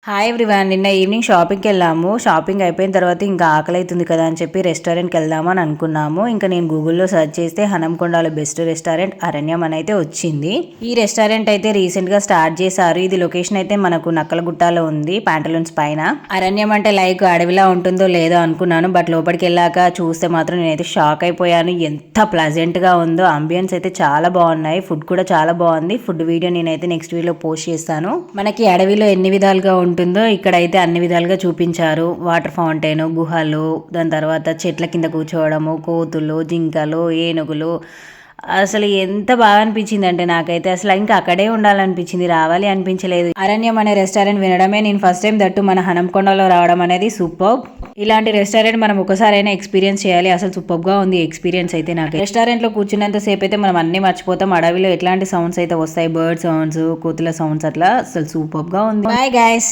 Hi everyone, నిన్న evening షాపింగ్కి వెళ్ళాము. షాపింగ్ అయిపోయిన తర్వాత ఇంకా ఆకలి అవుతుంది కదా అని చెప్పి రెస్టారెంట్కి వెళ్దాము అని అనుకున్నాము. ఇంకా నేను గూగుల్లో సెర్చ్ చేస్తే హనంకొండలో బెస్ట్ రెస్టారెంట్ అరణ్యం అని అయితే వచ్చింది. ఈ రెస్టారెంట్ అయితే రీసెంట్ గా స్టార్ట్ చేశారు. ఇది లొకేషన్ అయితే మనకు నక్కలగుట్టలో ఉంది, ప్యాంటలూన్స్ పైన. అరణ్యం అంటే లైక్ అడవిలా ఉంటుందో లేదో అనుకున్నాను, బట్ లోపలికి వెళ్ళాక చూస్తే మాత్రం నేనైతే షాక్ అయిపోయాను. ఎంత ప్లెజెంట్ గా ఉందో, అంబియన్స్ అయితే చాలా బాగున్నాయి, ఫుడ్ కూడా చాలా బాగుంది. ఫుడ్ వీడియో నేనైతే నెక్స్ట్ వీడియోలో పోస్ట్ చేస్తాను. మనకి అడవిలో ఎన్ని విధాలుగా ఉంటుందో ఇక్కడైతే అన్ని విధాలుగా చూపించారు. వాటర్ ఫౌంటైన్, గుహలు, దాని తర్వాత చెట్ల కింద కూర్చోవడము, కోతులు, జింకలు, ఏనుగులు. అసలు ఎంత బాగా అనిపించింది అంటే నాకైతే అసలు ఇంకా అక్కడే ఉండాలనిపించింది, రావాలి అనిపించలేదు. అరణ్యం అనే రెస్టారెంట్ వినడమే నేను ఫస్ట్ టైం, దట్టు మన హనంకొండలో రావడం అనేది సూపర్. ఇలాంటి రెస్టారెంట్ మనం ఒకసారైనా ఎక్స్పీరియన్స్ చేయాలి. అసలు సూపర్ గా ఉంది ఎక్స్పీరియన్స్ అయితే. నాకు రెస్టారెంట్ లో కూర్చున్నంత సేపు అయితే మనం అన్ని మర్చిపోతాం. అడవిలో ఎట్లాంటి సౌండ్స్ అయితే వస్తాయి, బర్డ్ సౌండ్స్, కోతుల సౌండ్స్, అట్లా అసలు సూపర్ గా ఉంది. Bye guys.